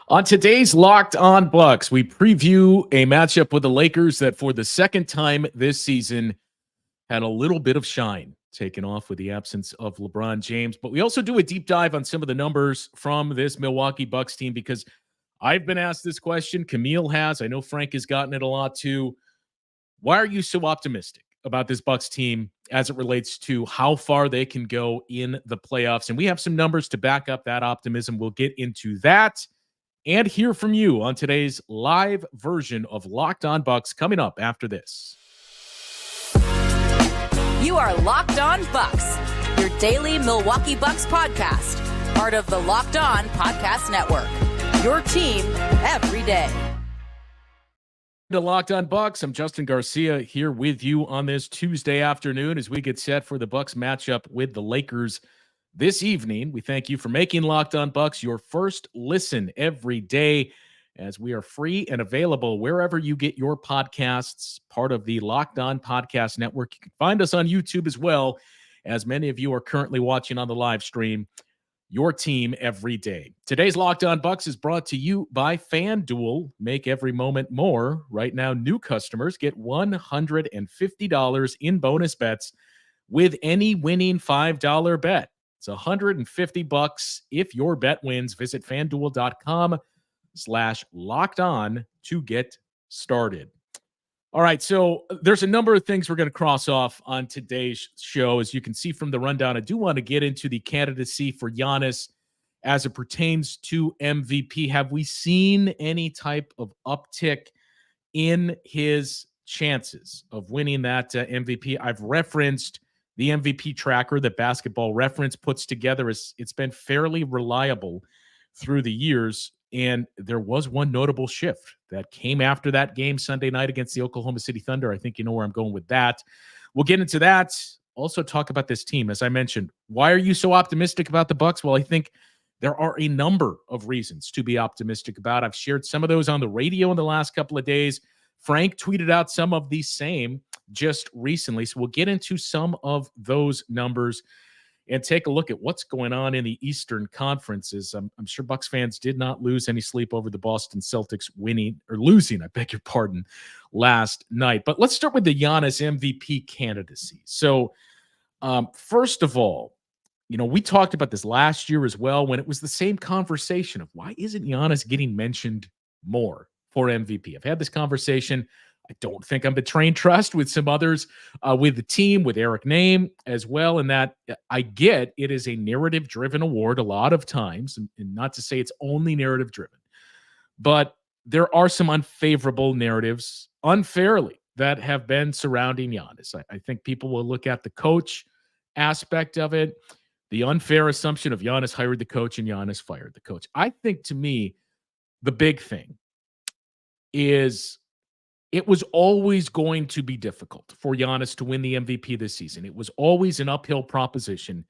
On today's Locked On Bucks, we preview a matchup with the Lakers that for the second time this season had a little bit of shine taken off with the absence of LeBron James. But we also do a deep dive on some of the numbers from this Milwaukee Bucks team because I've been asked this question. Camille has. I know Frank has gotten it a lot too. Why are you so optimistic about this Bucks team as it relates to how far they can go in the playoffs? And we have some numbers to back up that optimism. We'll get into that and hear from you on today's live version of Locked On Bucks coming up after this. You are Locked On Bucks, your daily Milwaukee Bucks podcast, part of the Locked On Podcast Network, your team every day. To Locked On Bucks, I'm Justin Garcia here with you on this Tuesday afternoon as we get set for the Bucks matchup with the Lakers this evening. We thank you for making Locked On Bucks your first listen every day, as we are free and available wherever you get your podcasts, part of the Locked On Podcast Network. You can find us on YouTube as well, as many of you are currently watching on the live stream. Your team every day. Today's Locked On Bucks is brought to you by FanDuel. Make every moment more. Right now, new customers get $150 in bonus bets with any winning $5 bet. It's $150 if your bet wins. Visit FanDuel.com/lockedon to get started. All right, so there's a number of things we're going to cross off on today's show. As you can see from the rundown, I do want to get into the candidacy for Giannis as it pertains to MVP. Have we seen any type of uptick in his chances of winning that MVP? I've referenced the MVP tracker that Basketball Reference puts together. It's been fairly reliable through the years. And there was one notable shift that came after that game Sunday night against the Oklahoma City Thunder. I think you know where I'm going with that. We'll get into that. Also talk about this team. As I mentioned, why are you so optimistic about the Bucks? Well, I think there are a number of reasons to be optimistic about. I've shared some of those on the radio in the last couple of days. Frank tweeted out some of these same just recently. So we'll get into some of those numbers and take a look at what's going on in the Eastern Conferences. I'm sure Bucks fans did not lose any sleep over the Boston Celtics losing, I beg your pardon, last night. But let's start with the Giannis MVP candidacy. So first of all, we talked about this last year as well when it was the same conversation of why isn't Giannis getting mentioned more for MVP? I've had this conversation. I don't think I'm betraying trust with some others with the team, with Eric Name as well. And that I get it is a narrative-driven award a lot of times, and not to say it's only narrative-driven, but there are some unfavorable narratives unfairly that have been surrounding Giannis. I think people will look at the coach aspect of it, the unfair assumption of Giannis hired the coach and Giannis fired the coach. I think to me, the big thing is it was always going to be difficult for Giannis to win the MVP this season. It was always an uphill proposition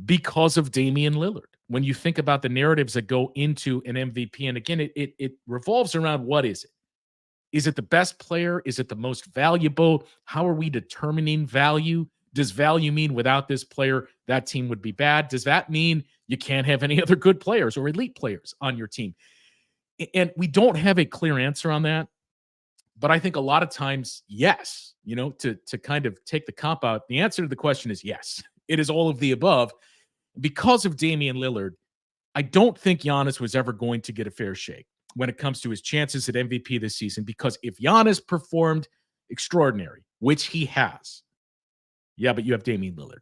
because of Damian Lillard. When you think about the narratives that go into an MVP, and again, it revolves around what is it? Is it the best player? Is it the most valuable? How are we determining value? Does value mean without this player, that team would be bad? Does that mean you can't have any other good players or elite players on your team? And we don't have a clear answer on that. But I think a lot of times, yes, to kind of take the cop out, the answer to the question is yes. It is all of the above. Because of Damian Lillard, I don't think Giannis was ever going to get a fair shake when it comes to his chances at MVP this season. Because if Giannis performed extraordinary, which he has, yeah, but you have Damian Lillard.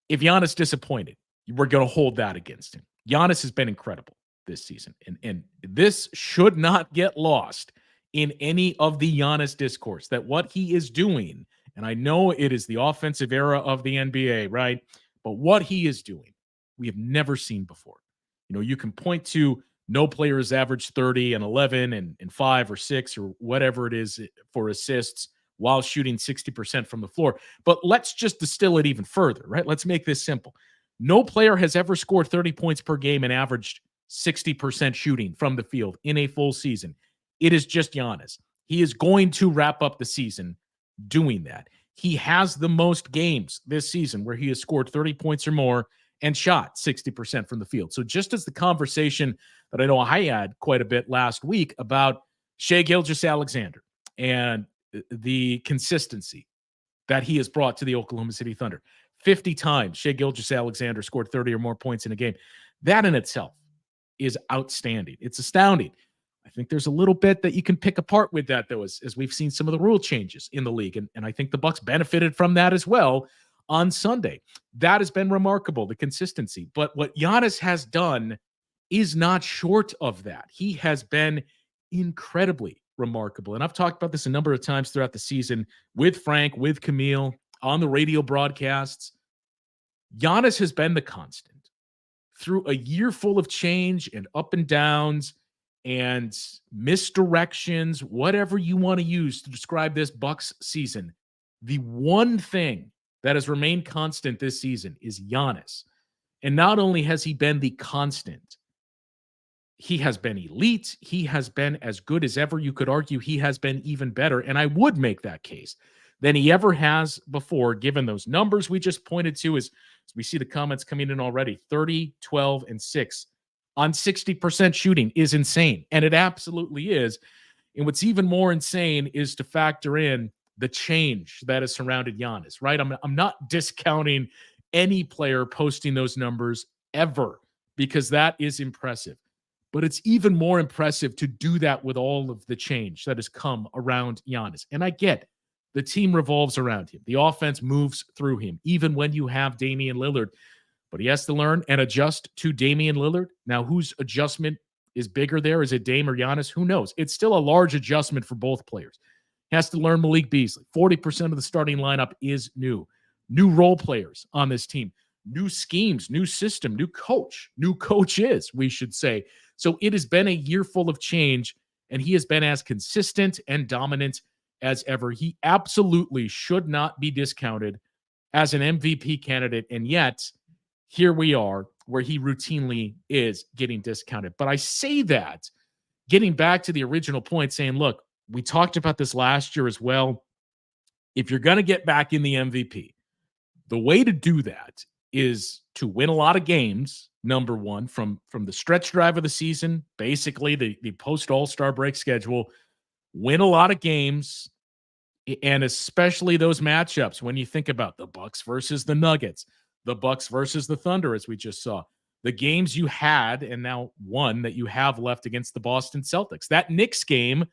If Giannis disappointed, we're going to hold that against him. Giannis has been incredible this season. And this should not get lost in any of the Giannis discourse, that what he is doing, and I know it is the offensive era of the NBA, right? But what he is doing, we have never seen before. You can point to no players average 30 and 11 and 5 or 6 or whatever it is for assists while shooting 60% from the floor. But let's just distill it even further, right? Let's make this simple. No player has ever scored 30 points per game and averaged 60% shooting from the field in a full season. It is just Giannis. He is going to wrap up the season doing that. He has the most games this season where he has scored 30 points or more and shot 60% from the field. So just as the conversation that I know I had quite a bit last week about Shai Gilgeous-Alexander and the consistency that he has brought to the Oklahoma City Thunder. 50 times Shai Gilgeous-Alexander scored 30 or more points in a game. That in itself is outstanding. It's astounding. I think there's a little bit that you can pick apart with that, though, as we've seen some of the rule changes in the league. And I think the Bucks benefited from that as well on Sunday. That has been remarkable, the consistency. But what Giannis has done is not short of that. He has been incredibly remarkable. And I've talked about this a number of times throughout the season with Frank, with Camille, on the radio broadcasts. Giannis has been the constant through a year full of change and up and downs and misdirections, whatever you want to use to describe this Bucks season. The one thing that has remained constant this season is Giannis. And not only has he been the constant, he has been elite. He has been as good as ever. You could argue he has been even better. And I would make that case than he ever has before, given those numbers we just pointed to as we see the comments coming in already. 30, 12, and 6 on 60% shooting is insane. And it absolutely is. And what's even more insane is to factor in the change that has surrounded Giannis, right? I'm not discounting any player posting those numbers ever, because that is impressive. But it's even more impressive to do that with all of the change that has come around Giannis. And I get the team revolves around him. The offense moves through him, even when you have Damian Lillard. But he has to learn and adjust to Damian Lillard. Now, whose adjustment is bigger there? Is it Dame or Giannis? Who knows? It's still a large adjustment for both players. He has to learn Malik Beasley. 40% of the starting lineup is new. New role players on this team. New schemes, new system, new coach. New coaches, we should say. So it has been a year full of change, and he has been as consistent and dominant as ever. He absolutely should not be discounted as an MVP candidate, and yet here we are where he routinely is getting discounted. But I say that getting back to the original point, saying, look, we talked about this last year as well. If you're going to get back in the MVP, the way to do that is to win a lot of games, number one, from the stretch drive of the season, basically the post-All-Star break schedule, win a lot of games, and especially those matchups when you think about the Bucks versus the Nuggets, the Bucks versus the Thunder, as we just saw, the games you had and now one that you have left against the Boston Celtics. That Knicks game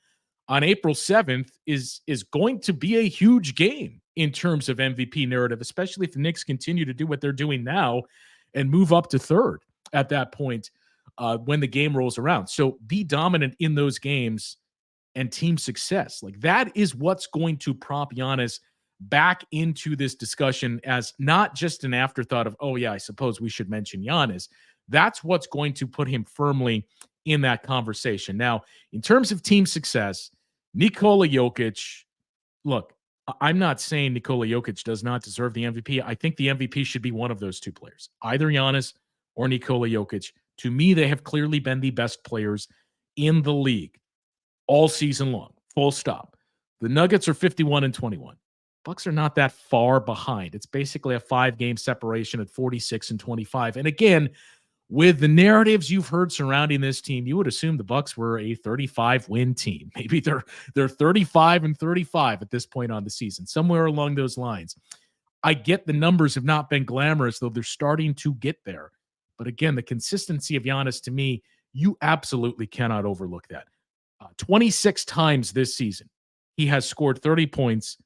on April 7th is going to be a huge game in terms of MVP narrative, especially if the Knicks continue to do what they're doing now and move up to third at that point when the game rolls around. So be dominant in those games and team success. Like, that is what's going to prop Giannis back into this discussion as not just an afterthought of, oh yeah, I suppose we should mention Giannis. That's what's going to put him firmly in that conversation. Now, in terms of team success, Nikola Jokic, look, I'm not saying Nikola Jokic does not deserve the MVP. I think the MVP should be one of those two players, either Giannis or Nikola Jokic. To me, they have clearly been the best players in the league all season long, full stop. The Nuggets are 51-21. Bucks are not that far behind. It's basically a 5-game separation at 46-25. And again, with the narratives you've heard surrounding this team, you would assume the Bucks were a 35-win team. Maybe they're 35-35 at this point on the season, somewhere along those lines. I get the numbers have not been glamorous, though they're starting to get there. But again, the consistency of Giannis, to me, you absolutely cannot overlook that. 26 times this season, he has scored 30 points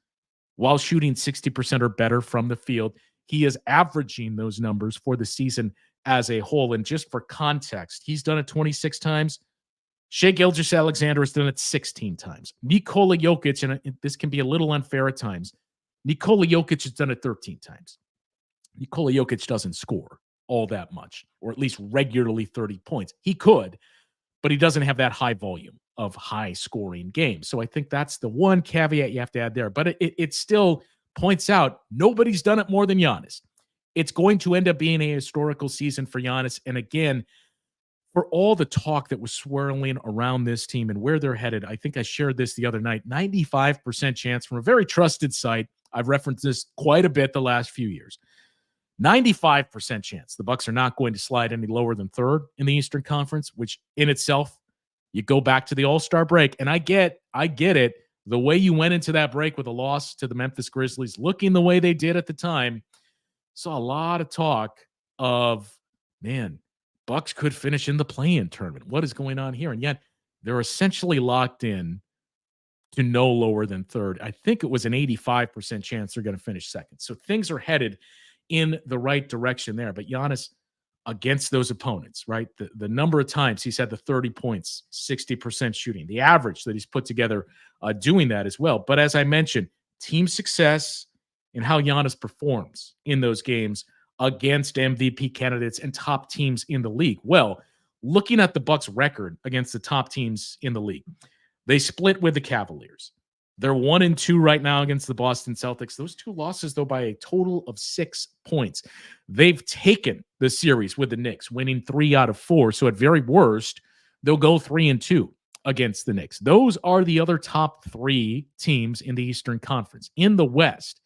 while shooting 60% or better from the field. He is averaging those numbers for the season as a whole. And just for context, he's done it 26 times. Shai Gilgeous-Alexander has done it 16 times. Nikola Jokic, and this can be a little unfair at times, Nikola Jokic has done it 13 times. Nikola Jokic doesn't score all that much, or at least regularly 30 points. He could, but he doesn't have that high volume of high-scoring games. So I think that's the one caveat you have to add there. But it still points out nobody's done it more than Giannis. It's going to end up being a historical season for Giannis. And again, for all the talk that was swirling around this team and where they're headed, I think I shared this the other night, 95% chance from a very trusted site. I've referenced this quite a bit the last few years. 95% chance the Bucks are not going to slide any lower than third in the Eastern Conference, which in itself, you go back to the All-Star break, and I get it. The way you went into that break with a loss to the Memphis Grizzlies, looking the way they did at the time, saw a lot of talk of, man, Bucks could finish in the play-in tournament. What is going on here? And yet they're essentially locked in to no lower than third. I think it was an 85% chance they're going to finish second. So things are headed in the right direction there. But Giannis, against those opponents, right? The number of times he's had the 30 points, 60% shooting, the average that he's put together doing that as well. But as I mentioned, team success and how Giannis performs in those games against MVP candidates and top teams in the league. Well, looking at the Bucks' record against the top teams in the league, they split with the Cavaliers. They're 1-2 right now against the Boston Celtics. Those two losses, though, by a total of 6 points. They've taken the series with the Knicks, winning 3 out of 4. So at very worst, they'll go 3-2 against the Knicks. Those are the other top 3 teams in the Eastern Conference. In the West,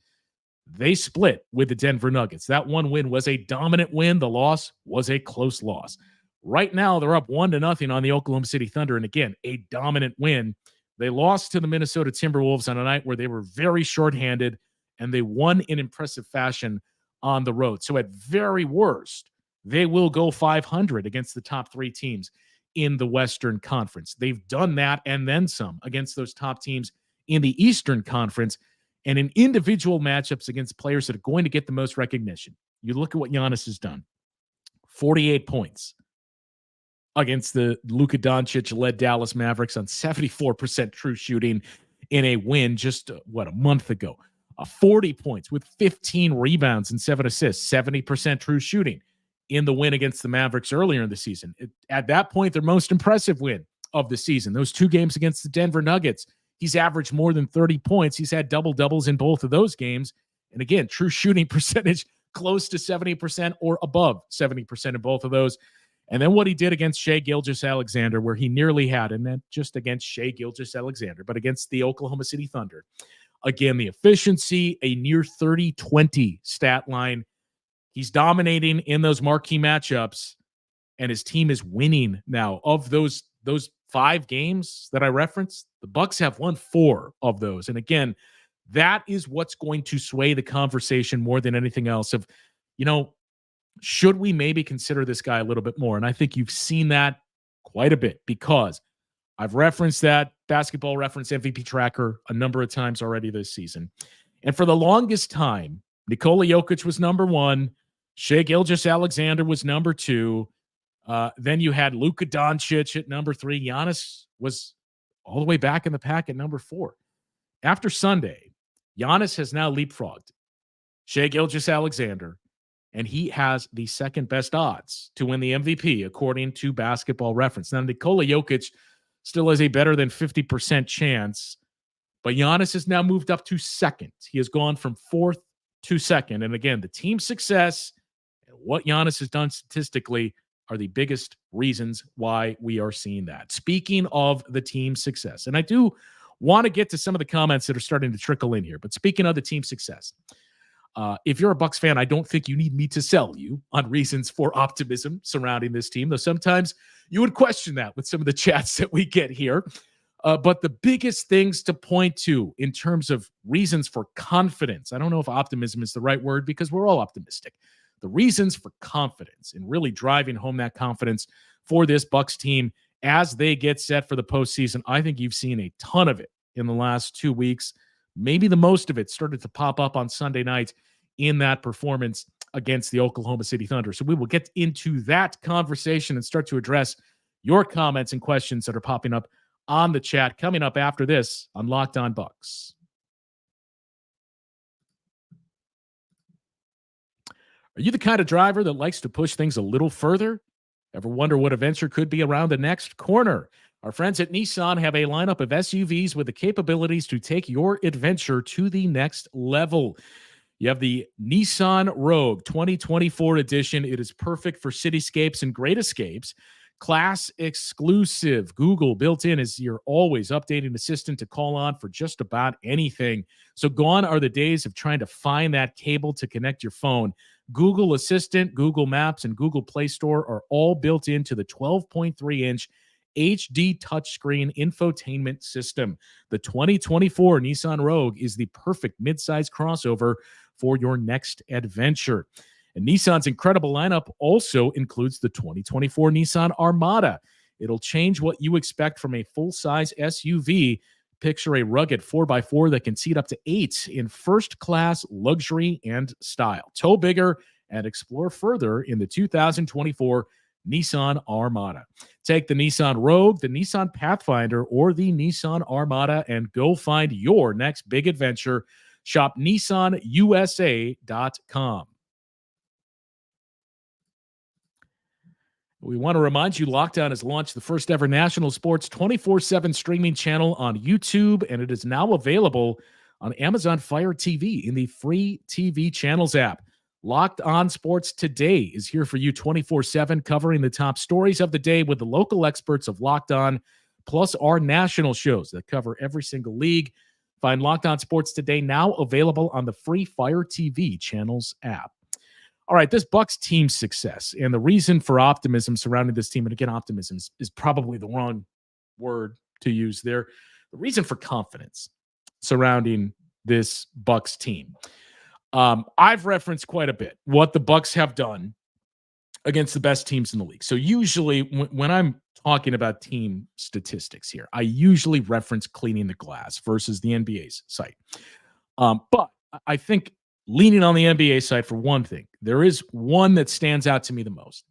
they split with the Denver Nuggets. That one win was a dominant win. The loss was a close loss. Right now, they're up 1-0 on the Oklahoma City Thunder. And again, a dominant win. They lost to the Minnesota Timberwolves on a night where they were very shorthanded, and they won in impressive fashion on the road. So at very worst, they will go 500 against the top 3 teams in the Western Conference. They've done that and then some against those top teams in the Eastern Conference. And in individual matchups against players that are going to get the most recognition, you look at what Giannis has done. 48 points against the Luka Doncic-led Dallas Mavericks on 74% true shooting in a win just, a month ago. 40 points with 15 rebounds and 7 assists, 70% true shooting in the win against the Mavericks earlier in the season. At that point, their most impressive win of the season. Those 2 games against the Denver Nuggets, he's averaged more than 30 points. He's had double-doubles in both of those games. And again, true shooting percentage close to 70% or above 70% in both of those. And then what he did against Shai Gilgeous-Alexander, where he nearly had, and then just against Shai Gilgeous-Alexander, but against the Oklahoma City Thunder. Again, the efficiency, a near 30-20 stat line. He's dominating in those marquee matchups, and his team is winning now. Of those 5 games that I referenced, the Bucks have won 4 of those. And again, that is what's going to sway the conversation more than anything else of, should we maybe consider this guy a little bit more? And I think you've seen that quite a bit, because I've referenced that Basketball Reference MVP tracker a number of times already this season. And for the longest time, Nikola Jokic was number 1. Shai Gilgeous-Alexander was number 2. Then you had Luka Doncic at number 3. Giannis was all the way back in the pack at number 4. After Sunday, Giannis has now leapfrogged Shai Gilgeous-Alexander, and he has the second best odds to win the MVP, according to Basketball Reference. Now, Nikola Jokic still has a better than 50% chance, but Giannis has now moved up to second. He has gone from 4th to second. And again, the team success and what Giannis has done statistically are the biggest reasons why we are seeing that. Speaking of the team success, and I do want to get to some of the comments that are starting to trickle in here, but speaking of the team success, if you're a Bucks fan, I don't think you need me to sell you on reasons for optimism surrounding this team, though sometimes you would question that with some of the chats that we get here. But the biggest things to point to in terms of reasons for confidence, I don't know if optimism is the right word because we're all optimistic. The reasons for confidence and really driving home that confidence for this Bucks team as they get set for the postseason, I think you've seen a ton of it in the last 2 weeks. Maybe the most of it started to pop up on Sunday night in that performance against the Oklahoma City Thunder. So we will get into that conversation and start to address your comments and questions that are popping up on the chat coming up after this on Locked On Bucks. Are you the kind of driver that likes to push things a little further? Ever wonder what adventure could be around the next corner? Our friends at Nissan have a lineup of SUVs with the capabilities to take your adventure to the next level. You have the Nissan Rogue 2024 edition. It is perfect for cityscapes and great escapes. Class exclusive. Google built in as your always updating assistant to call on for just about anything. So gone are the days of trying to find that cable to connect your phone. Google Assistant, Google Maps, and Google Play Store are all built into the 12.3-inch HD touchscreen infotainment system. The 2024 Nissan Rogue is the perfect midsize crossover for your next adventure. And Nissan's incredible lineup also includes the 2024 Nissan Armada. It'll change what you expect from a full-size SUV. Picture a rugged 4x4 that can seat up to 8 in first-class luxury and style. Tow bigger and explore further in the 2024 Nissan Armada. Take the Nissan Rogue, the Nissan Pathfinder, or the Nissan Armada and go find your next big adventure. Shop NissanUSA.com. We want to remind you, Locked On has launched the first ever national sports 24/7 streaming channel on YouTube, and it is now available on Amazon Fire TV in the free TV channels app. Locked On Sports Today is here for you 24/7, covering the top stories of the day with the local experts of Locked On, plus our national shows that cover every single league. Find Locked On Sports Today now available on the free Fire TV channels app. All right, this Bucks team success and the reason for optimism surrounding this team, and again, optimism is probably the wrong word to use there. The reason for confidence surrounding this Bucks team. I've referenced quite a bit what the Bucks have done against the best teams in the league. So usually when I'm talking about team statistics here, I usually reference cleaning the glass versus the NBA's site. But I think leaning on the NBA side for one thing, there is one that stands out to me the most,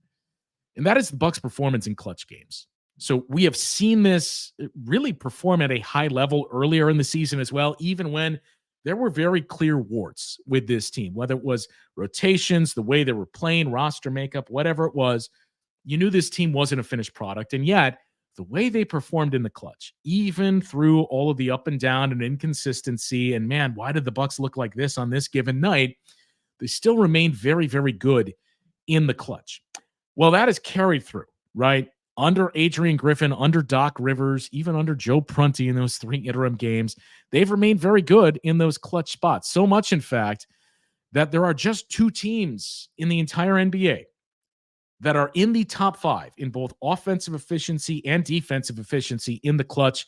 and that is the Bucks' performance in clutch games. So we have seen this really perform at a high level earlier in the season as well, even when there were very clear warts with this team, whether it was rotations, the way they were playing, roster makeup, whatever it was. You knew this team wasn't a finished product, and yet the way they performed in the clutch, even through all of the up and down and inconsistency, and man, why did the Bucks look like this on this given night? They still remained very, very good in the clutch. Well, that is carried through, right? Under Adrian Griffin, under Doc Rivers, even under Joe Prunty in those 3 interim games, they've remained very good in those clutch spots. So much, in fact, that there are just 2 teams in the entire NBA that are in the top 5 in both offensive efficiency and defensive efficiency in the clutch.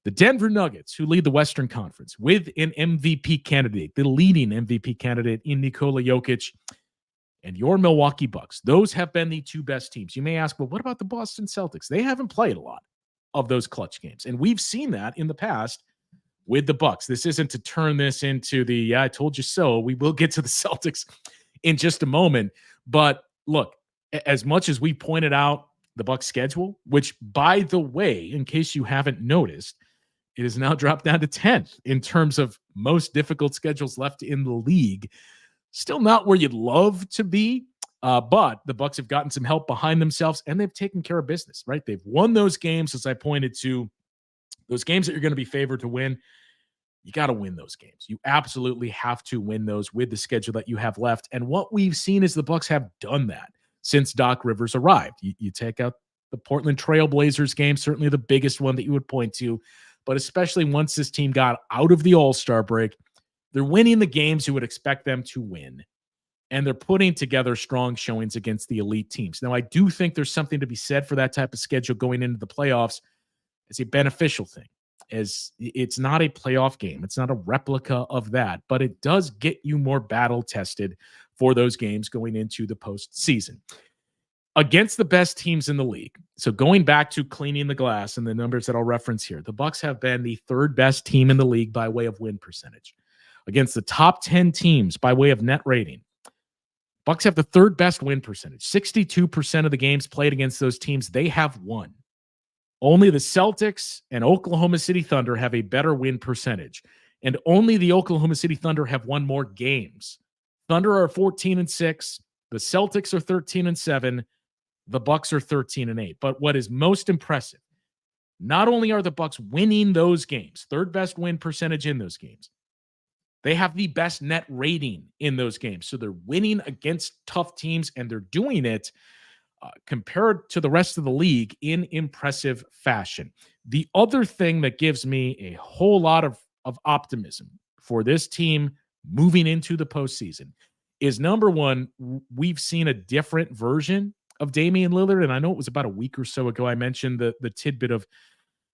The Denver Nuggets, who lead the Western Conference with an MVP candidate, the leading MVP candidate in Nikola Jokic, and your Milwaukee Bucks. Those have been the 2 best teams. You may ask, well, what about the Boston Celtics? They haven't played a lot of those clutch games, and we've seen that in the past with the Bucks. This isn't to turn this into the, yeah, I told you so. We will get to the Celtics in just a moment. But look, as much as we pointed out the Bucks schedule, which, by the way, in case you haven't noticed, it is now dropped down to 10th in terms of most difficult schedules left in the league. Still not where you'd love to be, but the Bucks have gotten some help behind themselves, and they've taken care of business, right? They've won those games, as I pointed to, those games that you're going to be favored to win. You got to win those games. You absolutely have to win those with the schedule that you have left. And what we've seen is the Bucks have done that since Doc Rivers arrived. You take out the Portland Trail Blazers game, certainly the biggest one that you would point to, but especially once this team got out of the All-Star break, they're winning the games you would expect them to win, and they're putting together strong showings against the elite teams. Now, I do think there's something to be said for that type of schedule going into the playoffs as a beneficial thing, as it's not a playoff game. It's not a replica of that, but it does get you more battle-tested for those games going into the postseason. Against the best teams in the league, so going back to cleaning the glass and the numbers that I'll reference here, the Bucks have been the 3rd best team in the league by way of win percentage. Against the top 10 teams by way of net rating, Bucks have the 3rd best win percentage. 62% of the games played against those teams, they have won. Only the Celtics and Oklahoma City Thunder have a better win percentage, and only the Oklahoma City Thunder have won more games. Thunder are 14-6. The Celtics are 13-7. The Bucks are 13-8. But what is most impressive, not only are the Bucks winning those games, 3rd best win percentage in those games, they have the best net rating in those games. So they're winning against tough teams, and they're doing it compared to the rest of the league in impressive fashion. The other thing that gives me a whole lot of optimism for this team moving into the postseason is number one, we've seen a different version of Damian Lillard. And I know it was about a week or so ago I mentioned the tidbit of,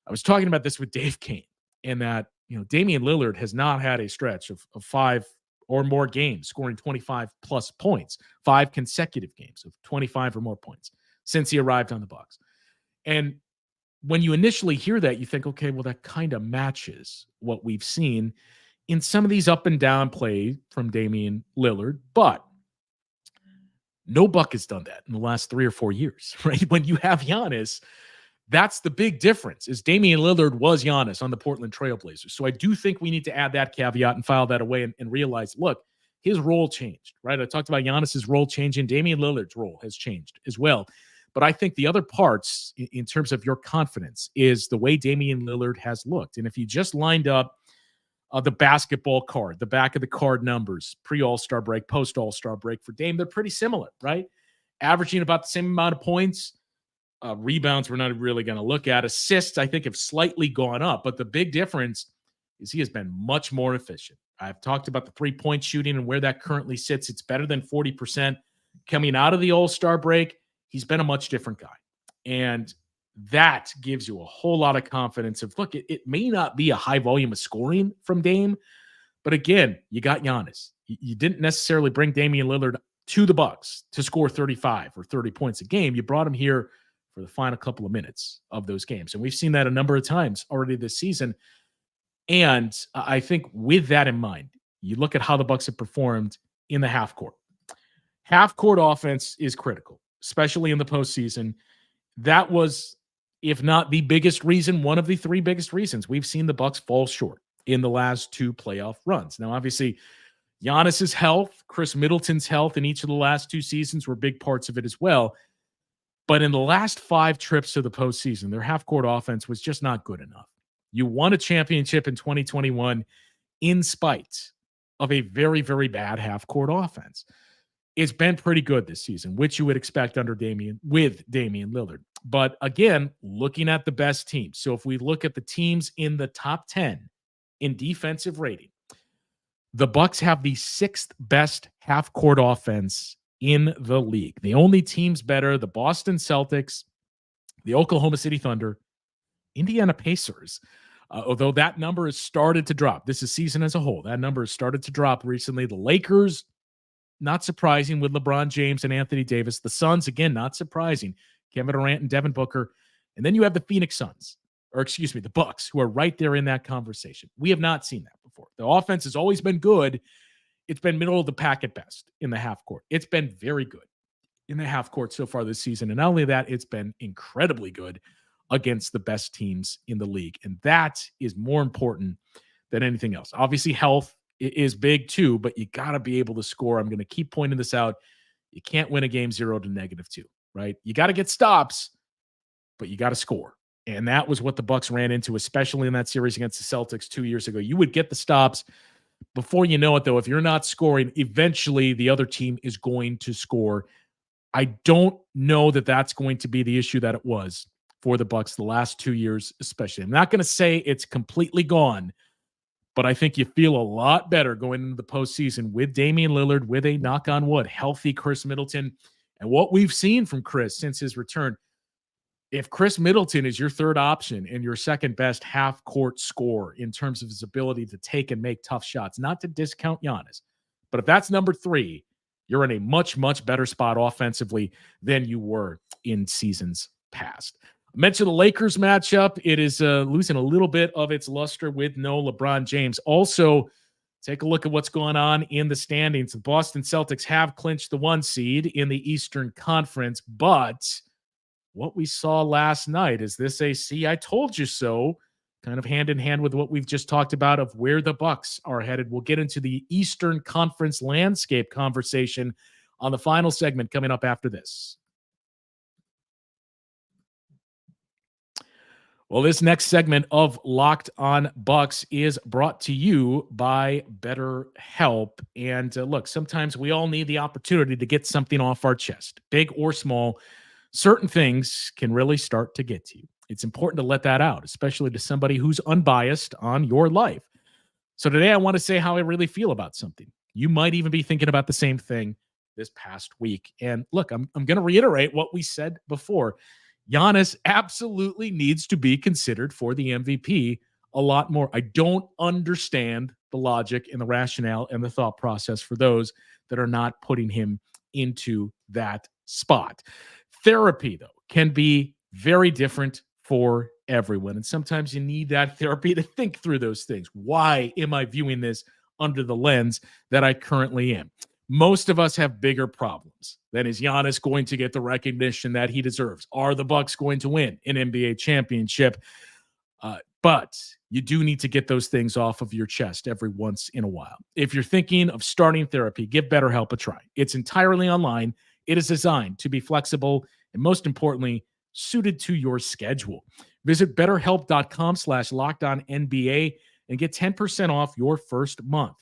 I was talking about this with Dave Kane, and that, Damian Lillard has not had a stretch of 5 or more games scoring 25 plus points, 5 consecutive games of 25 or more points since he arrived on the Bucks. And when you initially hear that, you think, okay, well, that kind of matches what we've seen in some of these up and down play from Damian Lillard, but no Buck has done that in the last 3 or 4 years, right? When you have Giannis, that's the big difference, is Damian Lillard was Giannis on the Portland Trailblazers. So I do think we need to add that caveat and file that away and realize, look, his role changed, right? I talked about Giannis's role changing. Damian Lillard's role has changed as well. But I think the other parts in terms of your confidence is the way Damian Lillard has looked. And if you just lined up the basketball card, the back of the card numbers, pre-All-Star break, post-All-Star break for Dame, they're pretty similar, right? Averaging about the same amount of points. Rebounds, we're not really going to look at. Assists, I think, have slightly gone up. But the big difference is he has been much more efficient. I've talked about the three-point shooting and where that currently sits. It's better than 40%. Coming out of the All-Star break, he's been a much different guy. And that gives you a whole lot of confidence of, look, it may not be a high volume of scoring from Dame, but again, you got Giannis. You didn't necessarily bring Damian Lillard to the Bucks to score 35 or 30 points a game. You brought him here for the final couple of minutes of those games. And we've seen that a number of times already this season. And I think with that in mind, you look at how the Bucks have performed in the half court. Half court offense is critical, especially in the postseason. That was, if not the biggest reason, one of the 3 biggest reasons we've seen the Bucks fall short in the last 2 playoff runs. Now, obviously, Giannis's health, Chris Middleton's health in each of the last 2 seasons were big parts of it as well. But in the last 5 trips to the postseason, their half-court offense was just not good enough. You won a championship in 2021 in spite of a very, very bad half-court offense. It's been pretty good this season, which you would expect under Damian Lillard. But again, looking at the best teams. So if we look at the teams in the top 10 in defensive rating, the Bucks have the 6th best half-court offense in the league. The only teams better, the Boston Celtics, the Oklahoma City Thunder, Indiana Pacers. Although that number has started to drop. This is season as a whole. That number has started to drop recently. The Lakers, not surprising with LeBron James and Anthony Davis. The Suns, again, not surprising. Kevin Durant and Devin Booker. And then you have the Phoenix Suns, the Bucks, who are right there in that conversation. We have not seen that before. The offense has always been good. It's been middle of the pack at best in the half court. It's been very good in the half court so far this season. And not only that, it's been incredibly good against the best teams in the league. And that is more important than anything else. Obviously, health is big too, but you got to be able to score. I'm going to keep pointing this out. You can't win a game 0 to -2, right? You got to get stops, but you got to score. And that was what the Bucks ran into, especially in that series against the Celtics 2 years ago. You would get the stops. Before you know it, though, if you're not scoring, eventually the other team is going to score. I don't know that that's going to be the issue that it was for the Bucks the last 2 years, especially. I'm not going to say it's completely gone, but I think you feel a lot better going into the postseason with Damian Lillard, with a, knock on wood, healthy Chris Middleton. And what we've seen from Chris since his return, if Chris Middleton is your third option and your second best half-court scorer in terms of his ability to take and make tough shots, not to discount Giannis, but if that's number 3, you're in a much, much better spot offensively than you were in seasons past. I mentioned the Lakers matchup. It is losing a little bit of its luster with no LeBron James. Also, take a look at what's going on in the standings. The Boston Celtics have clinched the 1 seed in the Eastern Conference, but what we saw last night, is this a see I told you so, kind of hand in hand with what we've just talked about of where the Bucks are headed. We'll get into the Eastern Conference landscape conversation on the final segment coming up after this. Well, this next segment of Locked On Bucks is brought to you by BetterHelp. And look, sometimes we all need the opportunity to get something off our chest, big or small. Certain things can really start to get to you. It's important to let that out, especially to somebody who's unbiased on your life. So today I want to say how I really feel about something. You might even be thinking about the same thing this past week. And look, I'm going to reiterate what we said before. Giannis absolutely needs to be considered for the MVP a lot more. I don't understand the logic and the rationale and the thought process for those that are not putting him into that spot. Therapy, though, can be very different for everyone. And sometimes you need that therapy to think through those things. Why am I viewing this under the lens that I currently am? Most of us have bigger problems. Then is Giannis going to get the recognition that he deserves? Are the Bucks going to win an NBA championship? But you do need to get those things off of your chest every once in a while. If you're thinking of starting therapy, give BetterHelp a try. It's entirely online. It is designed to be flexible and, most importantly, suited to your schedule. Visit BetterHelp.com/LockedOnNBA and get 10% off your first month.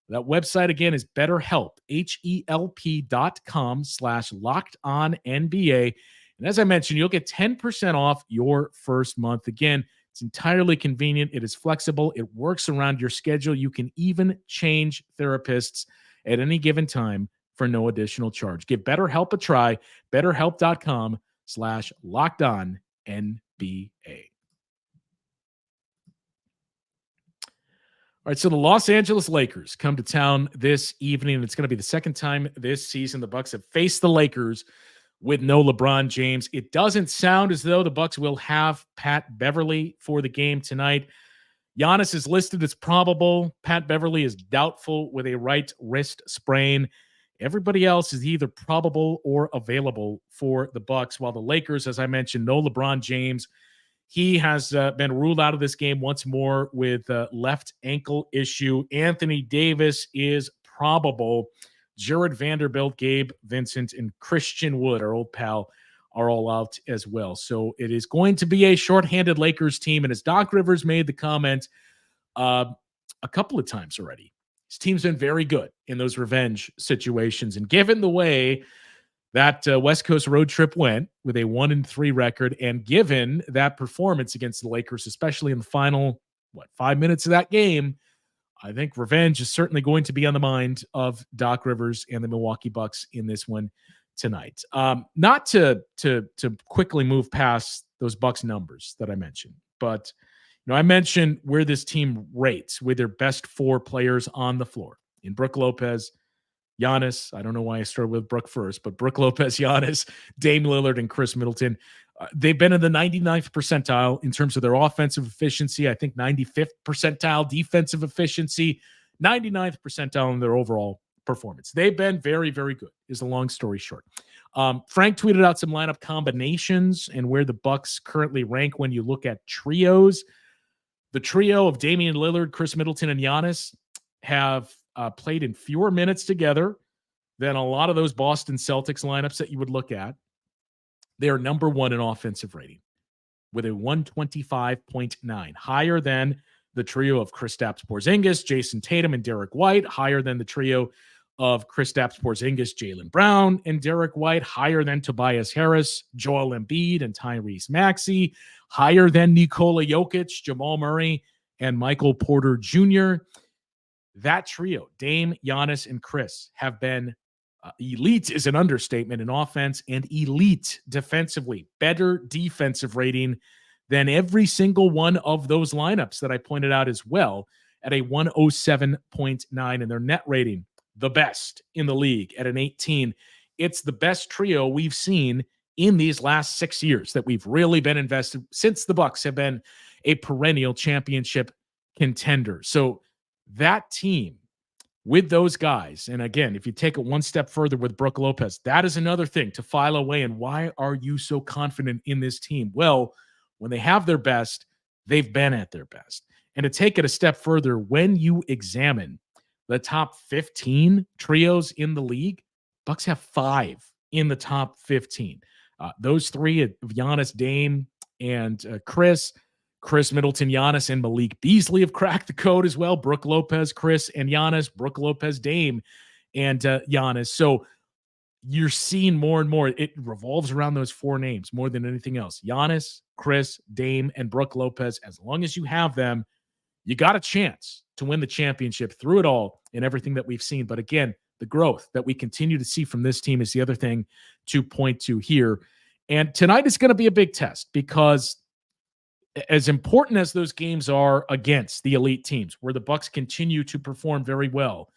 That website again is BetterHelp, HELP.com/LockedOnNBA. And as I mentioned, you'll get 10% off your first month. Again, it's entirely convenient. It is flexible. It works around your schedule. You can even change therapists at any given time for no additional charge. Give BetterHelp a try. BetterHelp.com/LockedOnNBA. All right, so the Los Angeles Lakers come to town this evening. It's going to be the second time this season the Bucks have faced the Lakers with no LeBron James. It doesn't sound as though the Bucks will have Pat Beverly for the game tonight. Giannis is listed as probable. Pat Beverly is doubtful with a right wrist sprain. Everybody else is either probable or available for the Bucks, while the Lakers, as I mentioned, no LeBron James. He has been ruled out of this game once more with a left ankle issue. Anthony Davis is probable. Jared Vanderbilt, Gabe Vincent, and Christian Wood, our old pal, are all out as well. So it is going to be a shorthanded Lakers team. And as Doc Rivers made the comment a couple of times already, his team's been very good in those revenge situations. And given the way that West Coast road trip went with a 1-3 record, and given that performance against the Lakers, especially in the final, 5 minutes of that game, I think revenge is certainly going to be on the mind of Doc Rivers and the Milwaukee Bucks in this one tonight. Not to quickly move past those Bucks numbers that I mentioned, but I mentioned where this team rates with their best 4 players on the floor in Brook Lopez, Giannis. I don't know why I started with Brook first, but Brook Lopez, Giannis, Dame Lillard, and Chris Middleton. They've been in the 99th percentile in terms of their offensive efficiency. I think 95th percentile defensive efficiency, 99th percentile in their overall performance. They've been very, very good, is the long story short. Frank tweeted out some lineup combinations and where the Bucks currently rank when you look at trios. The trio of Damian Lillard, Chris Middleton, and Giannis have played in fewer minutes together than a lot of those Boston Celtics lineups that you would look at. They are number 1 in offensive rating with a 125.9, higher than the trio of Kristaps Porzingis, Jason Tatum, and Derek White, higher than the trio of Kristaps Porzingis, Jaylen Brown, and Derek White, higher than Tobias Harris, Joel Embiid, and Tyrese Maxey, higher than Nikola Jokic, Jamal Murray, and Michael Porter Jr. That trio, Dame, Giannis, and Chris, have been elite is an understatement in offense, and elite defensively. Better defensive rating than every single one of those lineups that I pointed out as well, at a 107.9, and their net rating, the best in the league at an 18. It's the best trio we've seen in these last 6 years that we've really been invested since the Bucks have been a perennial championship contender. So that team with those guys, and again, if you take it one step further with Brook Lopez, that is another thing to file away. And why are you so confident in this team? Well, when they have their best, they've been at their best. And to take it a step further, when you examine the top 15 trios in the league, Bucks have 5 in the top 15. Those 3 of Giannis, Dame, and Chris Middleton, Giannis, and Malik Beasley have cracked the code as well. Brook Lopez, Chris, and Giannis. Brook Lopez, Dame, and Giannis. So you're seeing more and more. It revolves around those 4 names more than anything else. Giannis, Chris, Dame, and Brook Lopez. As long as you have them, you got a chance to win the championship through it all and everything that we've seen. But again, the growth that we continue to see from this team is the other thing to point to here. And tonight is going to be a big test because as important as those games are against the elite teams, where the Bucks continue to perform very well,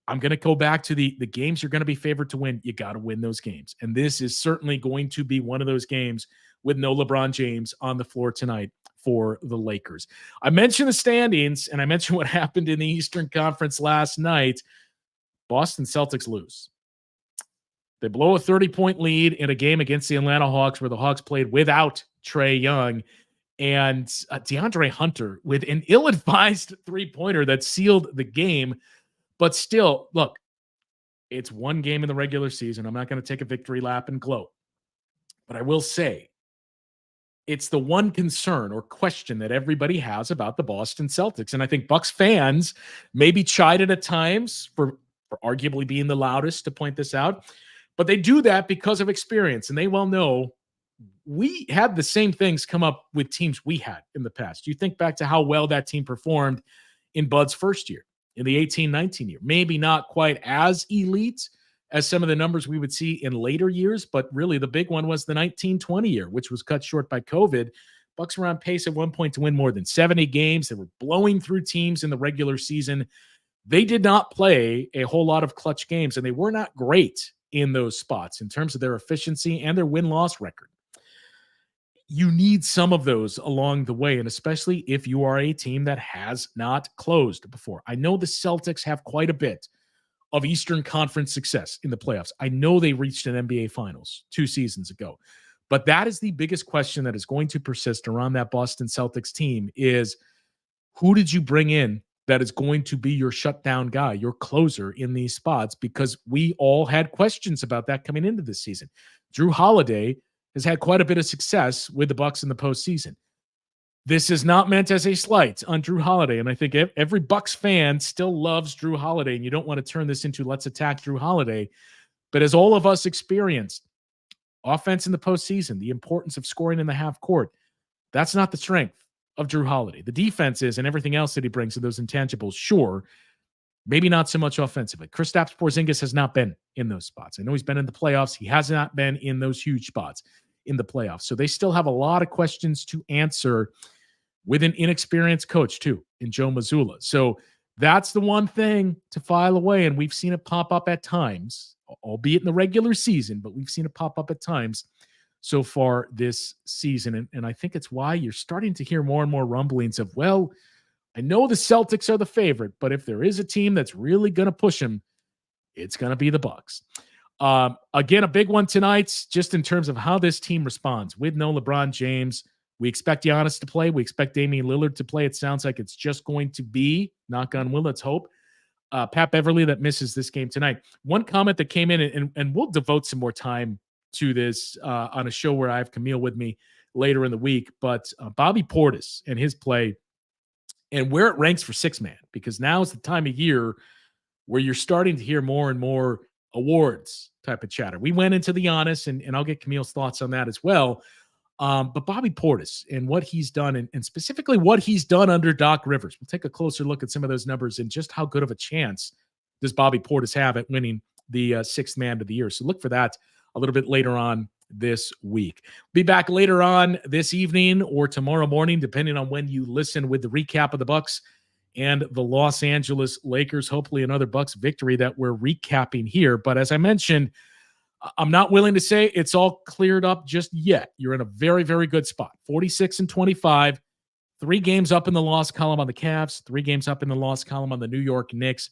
I'm going to go back to the games you're going to be favored to win. You got to win those games. And this is certainly going to be one of those games with no LeBron James on the floor tonight for the Lakers. I mentioned the standings, and I mentioned what happened in the Eastern Conference last night. Boston Celtics lose. They blow a 30-point lead in a game against the Atlanta Hawks where the Hawks played without Trae Young. And DeAndre Hunter with an ill-advised three-pointer that sealed the game. But still, look, it's one game in the regular season. I'm not going to take a victory lap and gloat. But I will say, it's the one concern or question that everybody has about the Boston Celtics. And I think Bucks fans may be chided at times for arguably being the loudest to point this out. But they do that because of experience. And they well know we had the same things come up with teams we had in the past. You think back to how well that team performed in Bud's first year, in the 18-19 year. Maybe not quite as elite as some of the numbers we would see in later years, but really the big one was the 19-20 year, which was cut short by COVID. Bucks were on pace at one point to win more than 70 games. They were blowing through teams in the regular season. They did not play a whole lot of clutch games, and they were not great in those spots in terms of their efficiency and their win-loss record. You need some of those along the way, and especially if you are a team that has not closed before. I know the Celtics have quite a bit of Eastern Conference success in the playoffs. I know they reached an NBA Finals 2 seasons ago, but that is the biggest question that is going to persist around that Boston Celtics team is who did you bring in that is going to be your shutdown guy, your closer in these spots? Because we all had questions about that coming into this season. Drew Holiday has had quite a bit of success with the Bucks in the postseason. This is not meant as a slight on Drew Holiday, and I think every Bucks fan still loves Drew Holiday, and you don't want to turn this into let's attack Drew Holiday. But as all of us experienced, offense in the postseason, the importance of scoring in the half court, that's not the strength of Drew Holiday. The defense is, and everything else that he brings to those intangibles, sure, maybe not so much offensively. Kristaps Porzingis has not been in those spots. I know he's been in the playoffs. He has not been in those huge spots in the playoffs. So they still have a lot of questions to answer with an inexperienced coach too in Joe Mazzulla. So that's the one thing to file away. And we've seen it pop up at times, albeit in the regular season, but we've seen it pop up at times so far this season. And I think it's why you're starting to hear more and more rumblings of, well, I know the Celtics are the favorite, but if there is a team that's really going to push them, it's going to be the Bucks. Again, a big one tonight, just in terms of how this team responds. With no LeBron James, we expect Giannis to play. We expect Damian Lillard to play. It sounds like it's just going to be, knock on wood, let's hope, Pat Beverly that misses this game tonight. One comment that came in, and we'll devote some more time to this on a show where I have Camille with me later in the week, but Bobby Portis and his play and where it ranks for six-man, because now is the time of year where you're starting to hear more and more awards type of chatter. We went into the Giannis, and I'll get Camille's thoughts on that as well. But Bobby Portis and what he's done, and specifically what he's done under Doc Rivers. We'll take a closer look at some of those numbers and just how good of a chance does Bobby Portis have at winning the sixth man of the year. So look for that a little bit later on this week. Be back later on this evening or tomorrow morning, depending on when you listen, with the recap of the Bucks and the Los Angeles Lakers. Hopefully another Bucks victory that we're recapping here. But as I mentioned, I'm not willing to say it's all cleared up just yet. You're in a very, very good spot. 46-25, 3 games up in the loss column on the Cavs, 3 games up in the loss column on the New York Knicks.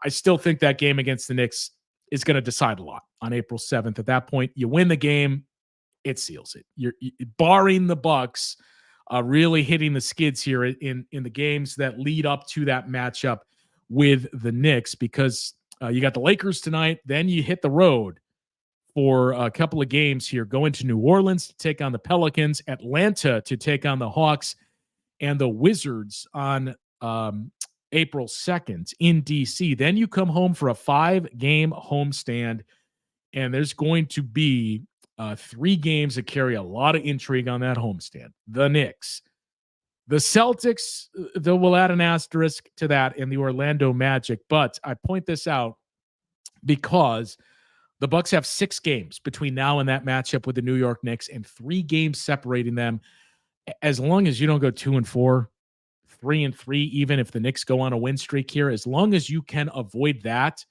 I still think that game against the Knicks is going to decide a lot on April 7th. At that point, you win the game, it seals it. You're barring the Bucks really hitting the skids here in the games that lead up to that matchup with the Knicks, because you got the Lakers tonight, then you hit the road for a couple of games here, going to New Orleans to take on the Pelicans, Atlanta to take on the Hawks, and the Wizards on April 2nd in D.C. Then you come home for a 5-game homestand, and there's going to be 3 games that carry a lot of intrigue on that homestand. The Knicks, The Celtics, though, will add an asterisk to that, in the Orlando Magic. But I point this out because the Bucks have 6 games between now and that matchup with the New York Knicks, and 3 games separating them. As long as you don't go 2-4, 3-3, even if the Knicks go on a win streak here, as long as you can avoid that,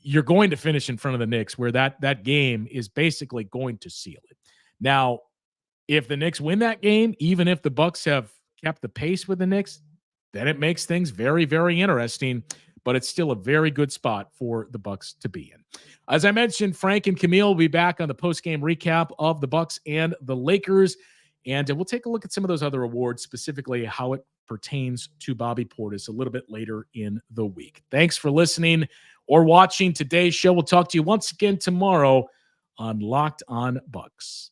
you're going to finish in front of the Knicks, where that game is basically going to seal it. Now, if the Knicks win that game, even if the Bucks have kept the pace with the Knicks, then it makes things very, very interesting. But it's still a very good spot for the Bucks to be in. As I mentioned, Frank and Camille will be back on the post-game recap of the Bucks and the Lakers. And we'll take a look at some of those other awards, specifically how it pertains to Bobby Portis, a little bit later in the week. Thanks for listening or watching today's show. We'll talk to you once again tomorrow on Locked On Bucks.